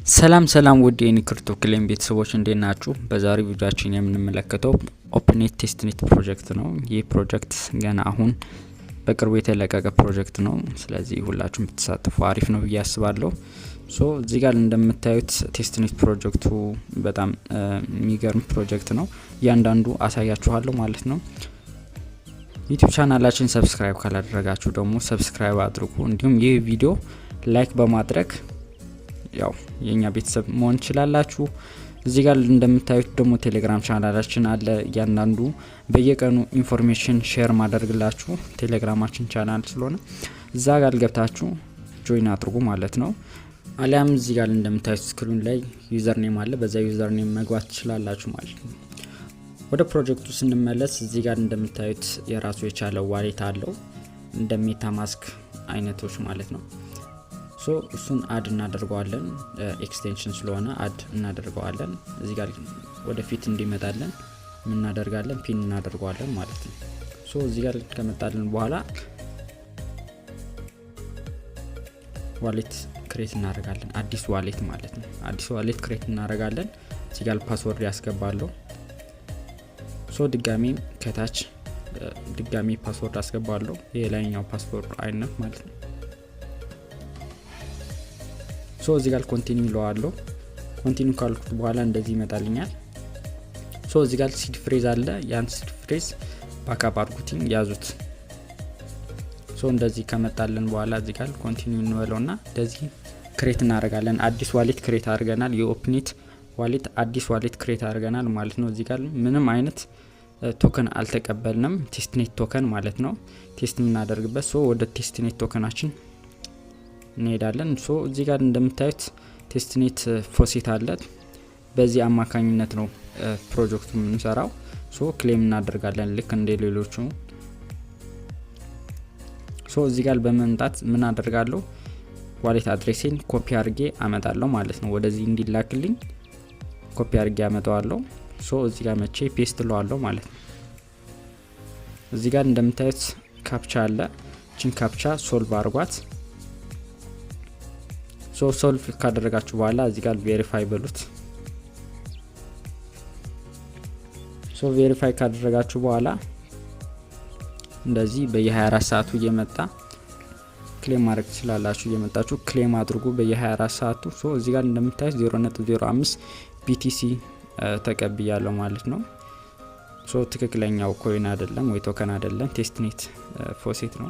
ሰላም ውድ የኒክርቶ ክሌም ቤተሰቦች እንዴት ናችሁ? በዛሬው ቪዲዮአችን የምንመለከተው ኦፕኔት ቴስትኔት ፕሮጀክት ነው። ይህ ፕሮጀክት ገና አሁን በቅርቡ የተለቀቀ ፕሮጀክት ነው። ስለዚህ ሁላችሁም ብትሳተፉ አሪፍ ነው ብዬ አስባለሁ። እዚህ ጋር እንደምታዩት ቴስትኔት ፕሮጀክቱ በጣም የሚገርም ፕሮጀክት ነው። እያንዳንዱ አሳያችኋለሁ ማለት ነው። ዩቲዩብ ቻናላችን ሰብስክራይብ ካላደረጋችሁ ደግሞ ሰብስክራይብ አድርጉ። እንዲሁም ይህ ቪዲዮ ላይክ በማድረግ ያው የኛ ቤተሰብ መሆን ይችላላችሁ። እዚህ ጋር እንደምታዩት ደግሞ ቴሌግራም ቻናላችን አለ። እያንዳንዱ በየቀኑ ኢንፎርሜሽን ሼር ማድረግላችሁ ቴሌግራማችን ቻናል ስለሆነ እዛ ጋር ገብታችሁ ጆይን አድርጉ ማለት ነው። አሊያም እዚህ ጋር እንደምታዩት ስክሪን ላይ ዩዘር ኔም አለ። በዛ ዩዘር ኔም መግባት ትችላላችሁ ማለት ነው። ወደ ፕሮጀክቱ ስንመለስ እዚህ ጋር እንደምታዩት የራሱ የቻለ ዋሌት አለው እንደ ሜታማስክ አይነቶች ማለት ነው። እሱን አድ እናደርገዋለን። ኤክስቴንሽን ስለሆነ አድ እናደርገዋለን። እዚህ ጋር ወደፊት እንዲመጣለን ምን እናደርጋለን? ፒን እናደርገዋለን ማለት ነው። እዚህ ጋር ከመጣልን በኋላ ዋሌት ክሬት እናደርጋለን። አዲስ ዋሌት ማለት ነው። አዲስ ዋሌት ክሬት እናደርጋለን። እዚህ ጋር ፓስወርድ ያስገባለሁ። ድጋሚ ከታች ድጋሚ ፓስወርድ አስገባለሁ። የላይኛው ፓስወርድ አይነት ማለት ነው። እዚህ ጋር ኮንቲኒው ለዋለሁ። ኮንቲኒው ካልኩት በኋላ እንደዚህ ይመጣልኛል። እዚህ ጋር ሲድ ፍሬዝ አለ። ያን ሲድ ፍሬዝ ባካፕ አድርጉትኝ ያዙት። እንደዚህ ከመጣልን በኋላ እዚህ ጋር ኮንቲኒው እንበለውና እንደዚህ ክሬት እናደርጋለን። አዲስ ዋሌት ክሬት አድርገናል። የኦፕኔት ዋሌት አዲስ ዋሌት ክሬት አድርገናል ማለት ነው። እዚህ ጋር ምንም አይነት ቶከን አልተቀበልንም። ቴስትኔት ቶከን ማለት ነው። ቴስት የምናደርግበት ወደ ቴስትኔት ቶከናችን እንሄዳለን። እዚህ ጋር እንደምታዩት ቴስትኔት ፎሴት አለ። በዚህ አማካኝነት ነው ፕሮጀክቱ የምንሰራው። ክሌም እናደርጋለን ልክ እንደ ሌሎቹ። እዚህ ጋር በመምጣት ምን አደርጋለሁ? ዋሌት አድሬሴን ኮፒ አድርጌ አመጣለሁ ማለት ነው። ወደዚህ እንዲላክልኝ ኮፒ አድርጌ አመጣዋለሁ። እዚህ ጋር መቼ ፔስት ለዋለሁ ማለት ነው። እዚህ ጋር እንደምታዩት ካፕቻ አለ። እቺን ካፕቻ ሶልቭ አድርጓት። ሶልቭ ካደረጋችሁ በኋላ እዚህ ጋር ቬሪፋይ በሉት። ቬሪፋይ ካደረጋችሁ በኋላ እንደዚህ በየ24 ሰዓቱ እየመጣ ክሌም ማድረግ ትችላላችሁ። እየመጣችሁ ክሌም አድርጉ በየ24 ሰዓቱ። እዚህ ጋር እንደምታዩት 0.05 BTC ተቀብያለሁ ማለት ነው። ትክክለኛው ኮይን አይደለም ወይ ቶከን አይደለም፣ ቴስትኔት ፎሴት ነው።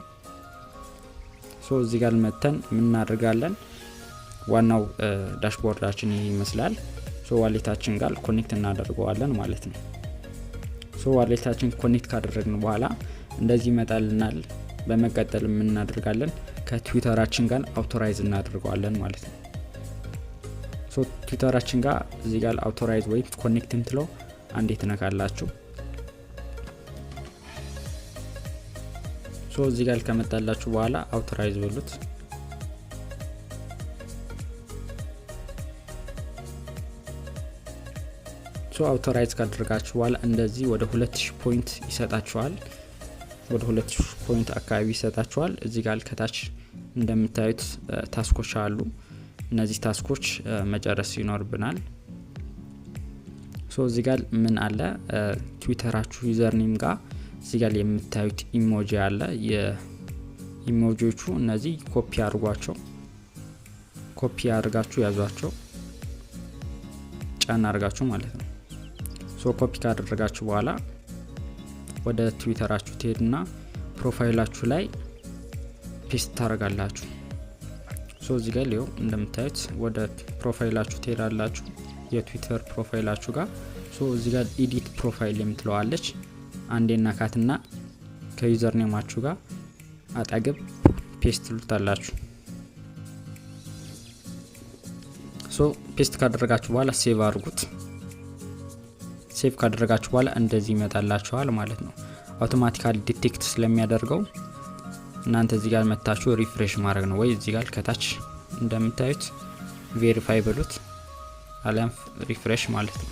እዚህ ጋር መተን ምን እናደርጋለን? ዋናው ዳሽቦርዳችን ይሄ ይመስላል። ዋሌታችን ጋር ኮኔክት እናደርገዋለን ማለት ነው። ዋሌታችን ኮኔክት ካደረግን በኋላ እንደዚህ ይመጣልናል። በመቀጠል ምን እናደርጋለን? ከትዊተራችን ጋር አውቶራይዝ እናደርገዋለን ማለት ነው። ትዊተራችን ጋር እዚህ ጋር አውቶራይዝ ወይ ኮኔክት እንትለው አንዴ ትነካላችሁ። እዚህ ጋር ከመጣላችሁ በኋላ አውቶራይዝ በሉት። አውቶራይዝ ካደረጋችሁ በኋላ እንደዚህ ወደ 2000 ፖይንት ይሰጣችኋል። ወደ 2000 ፖይንት አካባቢ ይሰጣችኋል። እዚህ ጋር ከታች እንደምታዩት ታስኮች አሉ። እነዚህ ታስኮች መጨረስ ይኖርብናል። እዚህ ጋር ምን አለ? ትዊተራችሁ ዩዘር ኔም ጋር እዚህ ጋር የምታዩት ኢሞጂ አለ። የኢሞጂዎቹ እነዚህ ኮፒ አድርጓቸው። ኮፒ አድርጋችሁ ያዟቸው። ጫና አድርጋችሁ ማለት ነው። ኮፒ ካደረጋችሁ በኋላ ወደ ትዊተራችሁ ትሄዱና ፕሮፋይላችሁ ላይ ፔስት ታደርጋላችሁ። እዚህ ጋር ሊዮ እንደምታዩት ወደ ፕሮፋይላችሁ ትሄዳላችሁ። የትዊተር ፕሮፋይላችሁ ጋር እዚህ ጋር ኤዲት ፕሮፋይል የምትለዋለች አንዴ እናካትና ከዩዘር ኔማችሁ ጋር አጠገብ ፔስት ልታላችሁ። ፔስት ካደረጋችሁ በኋላ ሴቭ አድርጉት። ሴቭ ካደረጋችሁ በኋላ እንደዚህ ይመጣላችኋል ማለት ነው። አውቶማቲካሊ ዲቴክት ስለሚያደርገው እናንተ እዚህ ጋር መታችሁ ሪፍሬሽ ማድረግ ነው። ወይ እዚህ ጋር ከታች እንደምታዩት ቬሪፋይ በሉት አለም ሪፍሬሽ ማለት ነው።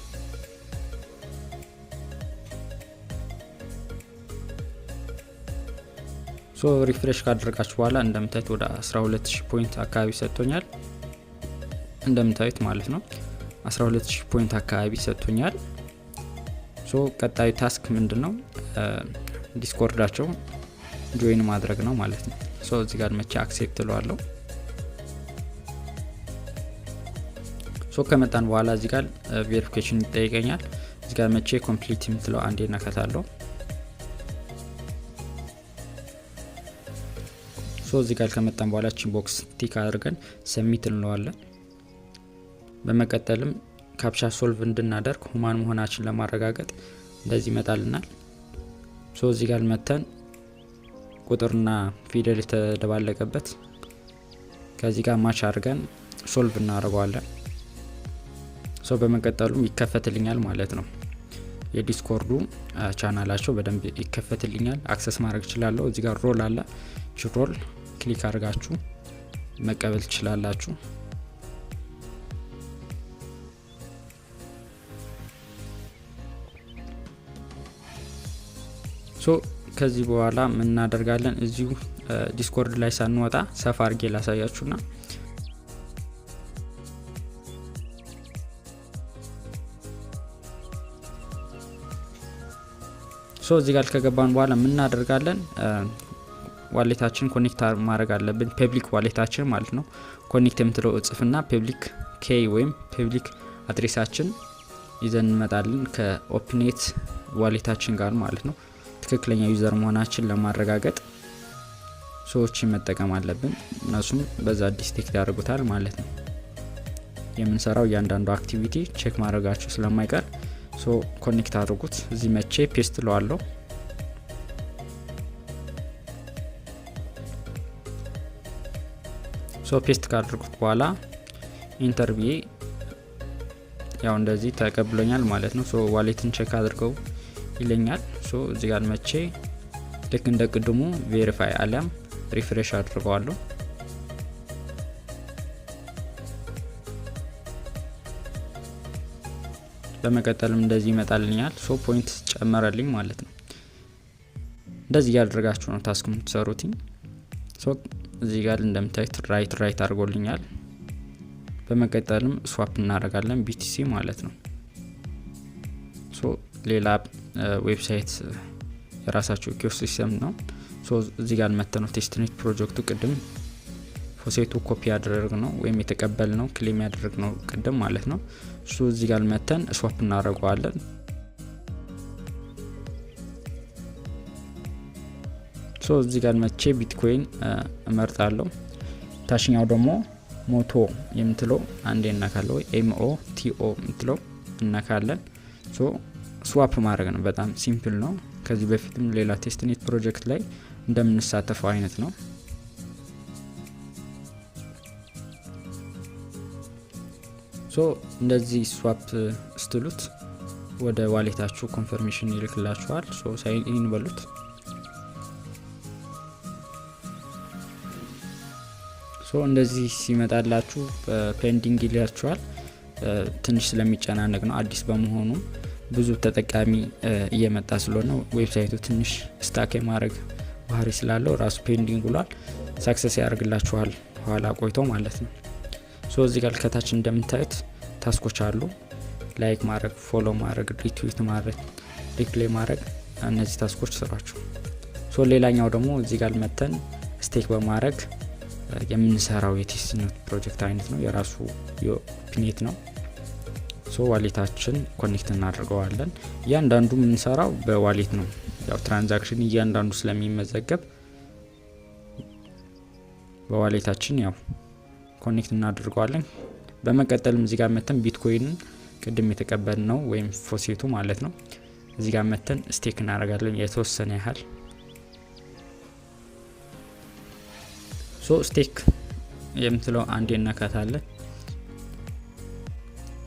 ሪፍሬሽ ካደረጋችሁ በኋላ እንደምታዩት ወደ 12000 ፖይንት አካባቢ ሰጥቶኛል። እንደምታዩት ማለት ነው 12000 ፖይንት አካባቢ ሰጥቶኛል። ሶ ቀጣዩ ታስክ ምንድነው? ዲስኮርዳቸው ጆይን ማድረግ ነው ማለት ነው። ሶ እዚህ ጋር መቼ አክሴፕት ለዋለሁ። ሶ ከመጣን በኋላ እዚህ ጋር ቬሪፊኬሽን ይጠይቀኛል። እዚህ ጋር መቼ ኮምፕሊት የምትለው አንዴ ነካታለሁ። ሶ እዚህ ጋር ከመጣን በኋላ ቺን ቦክስ ቲክ አድርገን ሰሚት እንለዋለን። በመቀጠልም ካፕቻ ሶልቭ እንድናደርግ ሁማን መሆናችን ለማረጋገጥ እንደዚህ ይመጣልናል። ሶ እዚህ ጋር መተን ቁጥርና ፊደል የተደባለቀበት ከዚህ ጋር ማች አድርገን ሶልቭ እናደርገዋለን። ሶ በመቀጠሉም ይከፈትልኛል ማለት ነው። የዲስኮርዱ ቻናላቸው በደንብ ይከፈትልኛል። አክሰስ ማድረግ እችላለሁ። እዚህ ጋር ሮል አለ። ሮል ክሊክ አድርጋችሁ መቀበል ትችላላችሁ። ሶ ከዚህ በኋላ ምን እናደርጋለን? እዚሁ ዲስኮርድ ላይ ሳንወጣ ሰፋ አድርጌ ላሳያችሁና ሶ እዚህ ጋር ከገባን በኋላ ምን እናደርጋለን? ዋሌታችን ኮኔክት ማድረግ አለብን። ፐብሊክ ዋሌታችን ማለት ነው። ኮኔክት የምትለው እጽፍና ፐብሊክ ኬይ ወይም ፐብሊክ አድሬሳችን ይዘን እንመጣለን ከኦፕኔት ዋሌታችን ጋር ማለት ነው። ትክክለኛ ዩዘር መሆናችን ለማረጋገጥ ሰዎችን መጠቀም አለብን። እነሱም በዛ ዲቴክት ያደርጉታል ማለት ነው። የምንሰራው እያንዳንዱ አክቲቪቲ ቼክ ማድረጋችሁ ስለማይቀር ሶ ኮኔክት አድርጉት። እዚህ መቼ ፔስት ለዋለሁ። ሶ ፔስት ካደረጉት በኋላ ኢንተር ብዬ ያው እንደዚህ ተቀብሎኛል ማለት ነው። ሶ ዋሌትን ቼክ አድርገው ይለኛል። ሶ እዚህ ጋር መቼ ልክ እንደ ቅድሙ ቬሪፋይ አለም ሪፍሬሽ አድርገዋለሁ። በመቀጠልም እንደዚህ ይመጣልኛል። ሶ ፖይንት ጨመረልኝ ማለት ነው። እንደዚህ ያደርጋችሁ ነው ታስክ የምትሰሩት። ሶ እዚህ ጋር እንደምታዩት ራይት አድርጎልኛል። በመቀጠልም ስዋፕ እናደርጋለን BTC ማለት ነው። ሶ ሌላ ዌብሳይት የራሳቸው ኢኮሲስተም ነው። ሶ እዚህ ጋር መተነው ቴስትኔት ፕሮጀክቱ ቅድም ፎሴቱ ኮፒ ያደረግ ነው ወይም የተቀበል ነው ክሌም ያደረግ ነው ቅድም ማለት ነው። ሶ እዚህ ጋር መተን ስዋፕ እናደርገዋለን። ሶ እዚህ ጋር መቼ ቢትኮይን እመርጣለሁ። ታችኛው ደግሞ ሞቶ የምትለው አንዴ እናካለን ወይ MOTO የምትለው እናካለን። ሶ ስዋፕ ማድረግ ነው። በጣም ሲምፕል ነው። ከዚህ በፊትም ሌላ ቴስትኔት ፕሮጀክት ላይ እንደምንሳተፈው አይነት ነው። ሶ እንደዚህ ስዋፕ ስትሉት ወደ ዋሌታችሁ ኮንፈርሜሽን ይልክላችኋል። ሶ ሳይን ኢን በሉት። ሶ እንደዚህ ሲመጣላችሁ ፔንዲንግ ይላችኋል። ትንሽ ስለሚጨናነቅ ነው አዲስ በመሆኑ ብዙ ተጠቃሚ እየመጣ ስለሆነ ዌብሳይቱ ትንሽ ስታክ የማድረግ ባህሪ ስላለው ራሱ ፔንዲንግ ብሏል። ሳክሰስ ያደርግላችኋል ኋላ ቆይቶ ማለት ነው። ሶ እዚህ ጋር ከታች እንደምታዩት ታስኮች አሉ። ላይክ ማድረግ፣ ፎሎ ማድረግ፣ ሪትዊት ማድረግ፣ ሪፕሌይ ማድረግ እነዚህ ታስኮች ስራችሁ። ሶ ሌላኛው ደግሞ እዚህ ጋር መተን ስቴክ በማድረግ የምንሰራው የቴስትኔት ፕሮጀክት አይነት ነው። የራሱ ኦፕኔት ነው። ሶ ዋሌታችን ኮኔክት እናደርገዋለን። እያንዳንዱ የምንሰራው በዋሌት ነው። ያው ትራንዛክሽን እያንዳንዱ ስለሚመዘገብ በዋሌታችን ያው ኮኔክት እናደርገዋለን። በመቀጠልም እዚህ ጋር መተን ቢትኮይንን ቅድም የተቀበልነው ወይም ፎሴቱ ማለት ነው እዚህ ጋር መተን ስቴክ እናደርጋለን የተወሰነ ያህል። ሶ ስቴክ የምትለው አንዴ እናካታለን።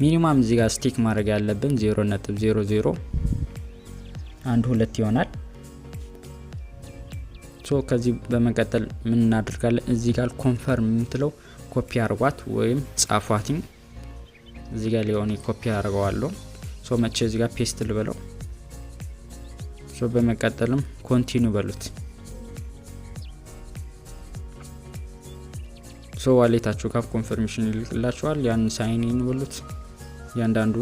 ሚኒማም እዚህ ጋር ስቴክ ማድረግ ያለብን 0.0012 ይሆናል። ሶ ከዚህ በመቀጠል ምን እናደርጋለን? እዚህ ጋር ኮንፈርም የምትለው ኮፒ አርጓት ወይም ጻፏትኝ። እዚህ ጋር ሊሆን ኮፒ አርገዋለሁ። ሶ መቼ እዚህ ጋር ፔስት ልበለው። ሶ በመቀጠልም ኮንቲኒው በሉት። ዋሌታችሁ ካፍ ኮንፈርሜሽን ይልክላችኋል። ያን ሳይን ኢን ብሉት ያንዳንዱ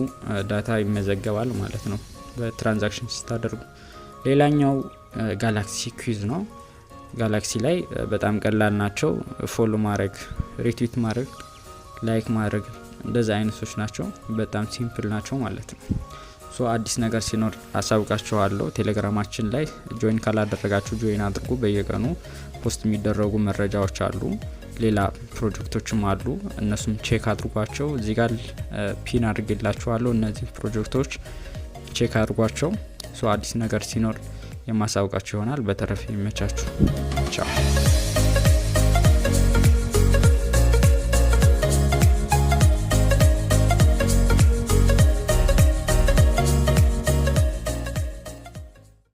ዳታ ይመዘገባል ማለት ነው በትራንዛክሽን ስታደርጉ። ሌላኛው ጋላክሲ ኩዊዝ ነው። ጋላክሲ ላይ በጣም ቀላል ናቸው። ፎሎ ማድረግ፣ ሪትዊት ማድረግ፣ ላይክ ማድረግ እንደዛ አይነቶች ናቸው። በጣም ሲምፕል ናቸው ማለት ነው። አዲስ ነገር ሲኖር አሳውቃችኋለሁ። ቴሌግራማችን ላይ ጆይን ካላደረጋችሁ ጆይን አድርጉ። በየቀኑ ፖስት የሚደረጉ መረጃዎች አሉ። ሌላ ፕሮጀክቶችም አሉ። እነሱም ቼክ አድርጓቸው። እዚህ ጋር ፒን አድርጌላችኋለሁ። እነዚህ ፕሮጀክቶች ቼክ አድርጓቸው። አዲስ ነገር ሲኖር የማሳውቃችሁ ይሆናል። በተረፈ ይመቻችሁ። ቻው።